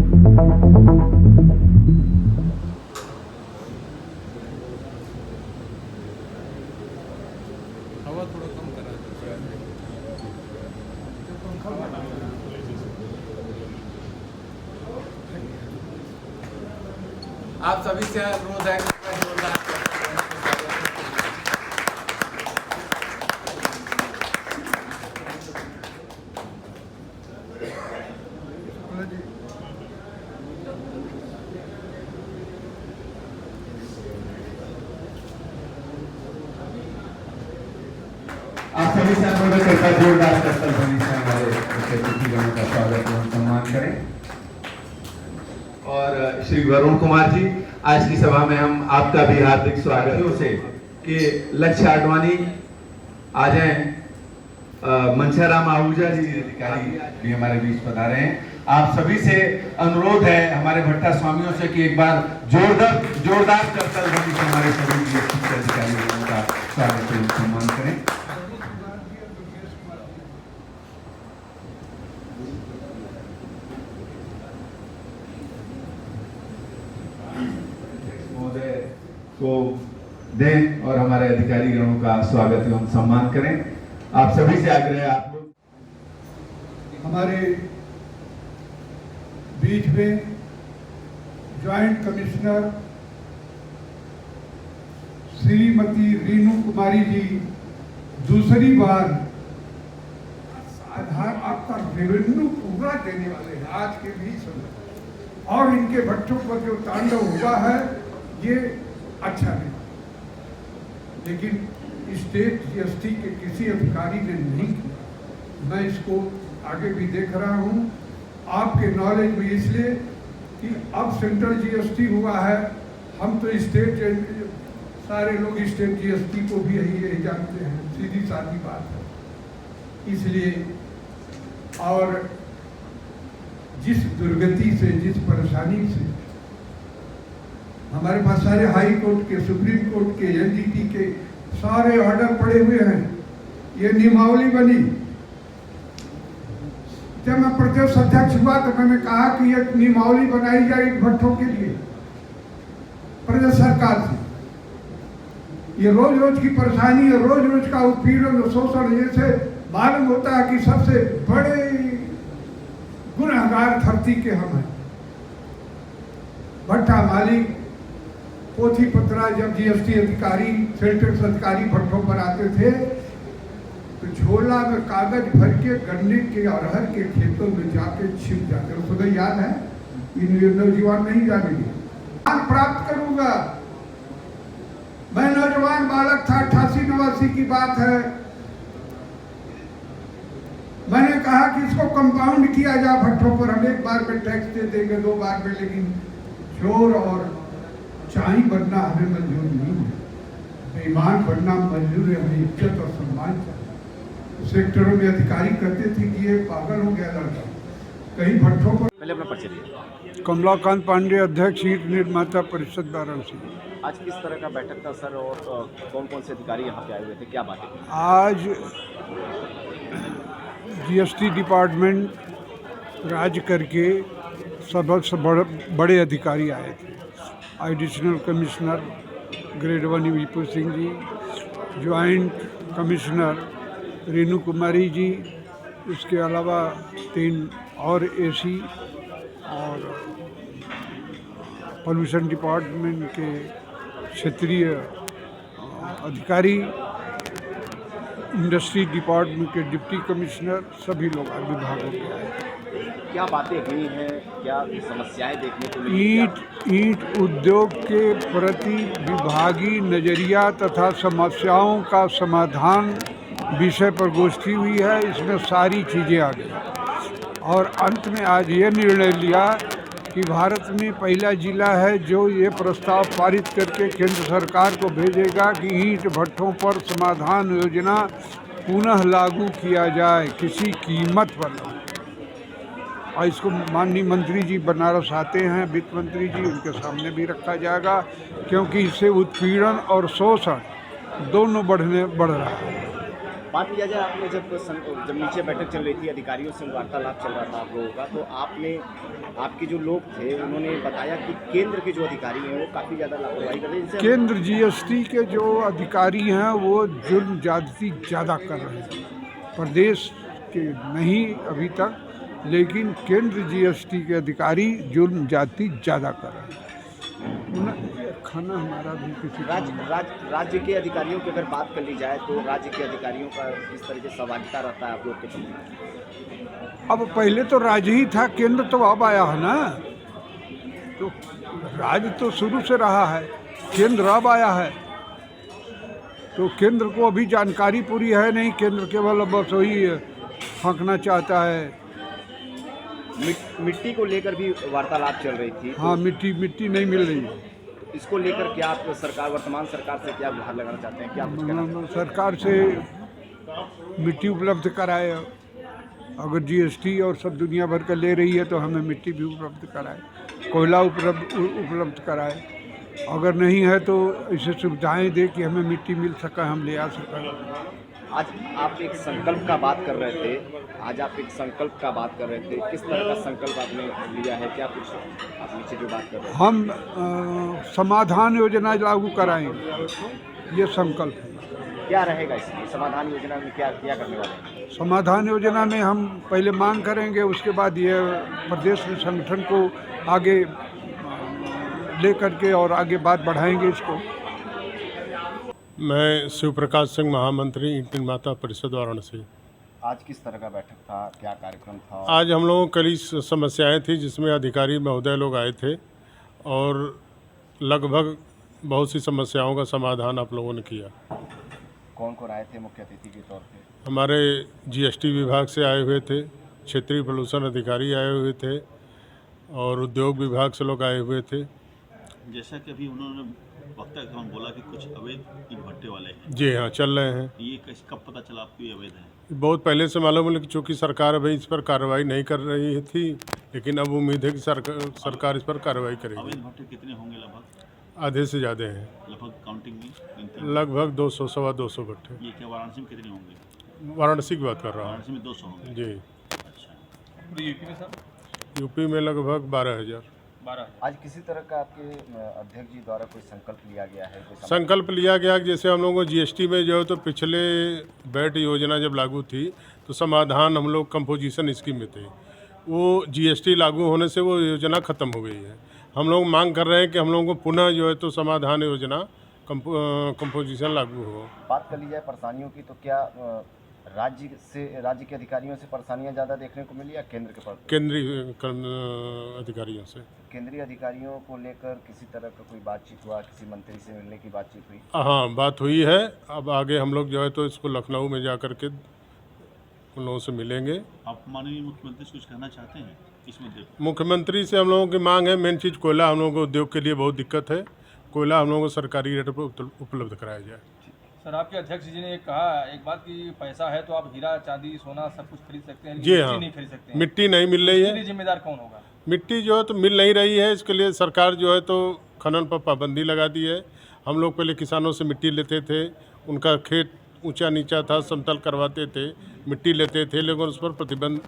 आप सभी से अनुरोध है आप सभी से अनुरोध है जोरदार कस्तल ध्वनि से हमारे अतिथिगणों का स्वागत एवं सम्मान करें। और श्री वरुण कुमार जी, आज की सभा में हम आपका भी हार्दिक स्वागत से कि लक्ष्य आडवाणी आ जाएं। मनसाराम आहूजा जी अधिकारी भी हमारे बीच पधारे हैं। आप सभी से अनुरोध है हमारे भट्टा स्वामियों से कि एक बार जोरदार करतल ध्वनि से हमारे सभी अधिकारियों का स्वागत एवं सम्मान करें। को दें और हमारे अधिकारी गणों का स्वागत एवं सम्मान करें। आप सभी से आग्रह है, आप लोग हमारे बीच में जॉइंट कमिश्नर श्रीमती रीनू कुमारी जी दूसरी बार आधार आपका रेवेन्यू पूरा देने वाले हैं आज के भी समय, और इनके बच्चों पर जो तांडव हुआ है ये अच्छा नहीं। लेकिन स्टेट जीएसटी के किसी अधिकारी ने नहीं किया। मैं इसको आगे भी देख रहा हूँ आपके नॉलेज में, इसलिए कि अब सेंट्रल जीएसटी हुआ है। हम तो स्टेट सारे लोग स्टेट जीएसटी को भी यही जानते हैं, सीधी सादी बात है। इसलिए और जिस दुर्गति से, जिस परेशानी से हमारे पास सारे हाई कोर्ट के, सुप्रीम कोर्ट के, एनजीटी के सारे ऑर्डर पड़े हुए हैं, ये नियमावली बनी। जब मैं प्रदेश अध्यक्ष हुआ तो मैंने कहा कि ये नियमावली बनाई जाए भट्टों के लिए प्रदेश सरकार से। ये रोज रोज की परेशानी है, रोज रोज का उत्पीड़न और शोषण, जैसे मालूम होता है कि सबसे बड़े गुनहगार धरती के हम हैं। भट्टा मालिक, पोथी पत्रा, जब जीएसटी अधिकारी, सेल टैक्स अधिकारी भट्टों पर आते थे तो झोला में कागज भर के गन्ने के अरहर के खेतों में जाके छिप जाते। सुबह याद है, इन नौजवान नहीं जानेंगे। प्राप्त करूंगा, मैं नौजवान बालक था, 88-89 की बात है। मैंने कहा कि इसको कंपाउंड किया जाए भट्टों पर, हम एक बार में टैक्स दे देंगे, 2 बार में, लेकिन चोर और चाई बनना हमें मंजूर नहीं है, बेईमान बनना मंजूर है। हमें इज्जत और सम्मान चाहिए। सेक्टरों में अधिकारी कहते थे कि ये पागल हो गया लड़का, कहीं भट्टों पर। पहले अपना परिचय दीजिए। कमलाकांत पांडे, अध्यक्ष ईंट निर्माता परिषद वाराणसी। आज किस तरह का बैठक था सर, और कौन कौन से अधिकारी यहाँ पे आए हुए थे, क्या बातें की? आज जीएसटी डिपार्टमेंट राज्य करके सबसे बड़े अधिकारी आए थे। एडिशनल कमिश्नर ग्रेड 1 विपुल सिंह जी, ज्वाइंट कमिश्नर रीनू कुमारी जी, इसके अलावा 3 और एसी और पॉल्यूशन डिपार्टमेंट के क्षेत्रीय अधिकारी, इंडस्ट्री डिपार्टमेंट के डिप्टी कमिश्नर, सभी लोग विभागों के आए। क्या बातें हुई हैं, क्या समस्याएं देखने को मिली? ईंट उद्योग के प्रति विभागीय नजरिया तथा समस्याओं का समाधान विषय पर गोष्ठी हुई है। इसमें सारी चीज़ें आ गई और अंत में आज ये निर्णय लिया कि भारत में पहला जिला है जो ये प्रस्ताव पारित करके केंद्र सरकार को भेजेगा कि ईंट भट्टों पर समाधान योजना पुनः लागू किया जाए किसी कीमत पर। और इसको माननीय मंत्री जी बनारस आते हैं, वित्त मंत्री जी, उनके सामने भी रखा जाएगा, क्योंकि इससे उत्पीड़न और शोषण दोनों बढ़ रहा है। बात किया जाए, आपने जब नीचे बैठक चल रही थी, अधिकारियों से वार्तालाप चल रहा था आप लोगों का, तो आपके जो लोग थे उन्होंने बताया कि केंद्र के जो अधिकारी हैं वो काफ़ी ज़्यादा लापरवाही कर रहे हैं। केंद्र जीएसटी के जो अधिकारी हैं वो जुल्म ज्यादती ज़्यादा कर रहे हैं, प्रदेश के नहीं अभी तक, लेकिन केंद्र जीएसटी के अधिकारी जुल्म ज्यादती ज़्यादा कर रहे हैं। खाना हमारा भी किसी राज्य के अधिकारियों की अगर बात कर ली जाए तो राज्य के अधिकारियों का किस तरह से सहभागिता रहता है आप लोग के प्रति? अब पहले तो राज्य ही था, केंद्र तो अब आया है ना, तो राज्य तो शुरू से रहा है, केंद्र अब आया है, तो केंद्र को अभी जानकारी पूरी है नहीं, केंद्र केवल बस वही फांकना चाहता है। मिट्टी को लेकर भी वार्तालाप चल रही थी। हाँ, मिट्टी नहीं मिल रही है। इसको लेकर क्या आप वर्तमान सरकार से क्या गुहार लगाना चाहते हैं? क्या कुछ कहना? सरकार से मिट्टी उपलब्ध कराए, अगर जीएसटी और सब दुनिया भर का ले रही है तो हमें मिट्टी भी उपलब्ध कराए, कोयला उपलब्ध कराए, अगर नहीं है तो ऐसे सुविधाएं दे कि हमें मिट्टी मिल सके, हम ले आ सकें। आज आप एक संकल्प का बात कर रहे थे, किस तरह का संकल्प आपने लिया है? क्या कुछ आप नीचे जो बात कर रहे हैं? हम समाधान योजना लागू कराएंगे, ये संकल्प है। क्या रहेगा इसमें समाधान योजना में, क्या करने वाले हैं? समाधान योजना में हम पहले मांग करेंगे, उसके बाद ये प्रदेश में संगठन को आगे ले करके और आगे बात बढ़ाएंगे इसको। मैं शिव प्रकाश सिंह, महामंत्री ईंट निर्माता परिषद वाराणसी। आज किस तरह का बैठक था, क्या कार्यक्रम था? आज हम लोगों को कई समस्याएं थी जिसमें अधिकारी महोदय लोग आए थे और लगभग बहुत सी समस्याओं का समाधान आप लोगों ने किया। कौन आए थे मुख्य अतिथि के तौर पे? हमारे जीएसटी विभाग से आए हुए थे, क्षेत्रीय प्रदूषण अधिकारी आए हुए थे और उद्योग विभाग से लोग आए हुए थे। जैसा कि अभी उन्होंने वक्ता का बोला कि कुछ अवैध ईंट भट्टे वाले हैं। जी हाँ, चल रहे हैं। ये कब पता चला आपको ये अवैध है? बहुत पहले से मालूम है, चूँकि सरकार अभी इस पर कार्रवाई नहीं कर रही थी, लेकिन अब उम्मीद है कि सरकार इस पर कार्रवाई करेगी। अवैध भट्टे कितने होंगे लगभग? आधे से ज़्यादा हैं, लगभग काउंटिंग में लगभग 200 सवा 200 भट्टे। ये क्या वाराणसी में कितने होंगे? वाराणसी की बात कर रहा हूँ। वाराणसी में 200 होंगे। जी। अच्छा, पूरे यूपी में सर? यूपी में लगभग 12,000। आज किसी तरह का आपके अध्यक्ष जी द्वारा कोई संकल्प लिया गया है? संकल्प लिया गया कि जैसे हम लोगों को जीएसटी में जो है तो पिछले बैट योजना जब लागू थी तो समाधान हम लोग कंपोजिशन स्कीम में थे, वो जीएसटी लागू होने से वो योजना ख़त्म हो गई है। हम लोग मांग कर रहे हैं कि हम लोगों को पुनः जो है तो समाधान योजना कंपोजिशन लागू हो। बात कर ली जाए परेशानियों की, तो क्या राज्य के अधिकारियों से परेशानियां ज़्यादा देखने को मिली या केंद्र के पास? केंद्रीय अधिकारियों से। केंद्रीय अधिकारियों को लेकर किसी तरह का कोई बातचीत हुआ, किसी मंत्री से मिलने की बातचीत हुई? हाँ, बात हुई है। अब आगे हम लोग जो है तो इसको लखनऊ में जा कर के उन लोगों से मिलेंगे। आप माननीय मुख्यमंत्री से कुछ कहना चाहते हैं इस मुद्दे पर? मुख्यमंत्री से हम लोगों की मांग है, मेन चीज़ कोयला हम लोगों को उद्योग के लिए बहुत दिक्कत है, कोयला हम लोगों को सरकारी रेट पर उपलब्ध कराया जाए। सर, आपके अध्यक्ष जी ने कहा एक बात कि पैसा है तो आप हीरा चांदी सोना सब कुछ खरीद सकते हैं, जी हाँ, नहीं खरीद सकते हैं। मिट्टी नहीं मिल रही है। जिम्मेदार कौन होगा? मिट्टी जो है तो मिल नहीं रही है, इसके लिए सरकार जो है तो खनन पर पाबंदी लगा दी है। हम लोग पहले किसानों से मिट्टी लेते थे, उनका खेत ऊंचा नीचा था, समतल करवाते थे, मिट्टी लेते थे, लेकिन उस पर प्रतिबंध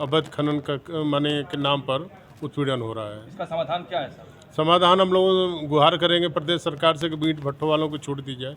अवैध खनन का माने के नाम पर उत्पीड़न हो रहा है। इसका समाधान क्या है सर? समाधान हम लोग गुहार करेंगे प्रदेश सरकार से कि ईंट भट्टों वालों को छूट दी जाए।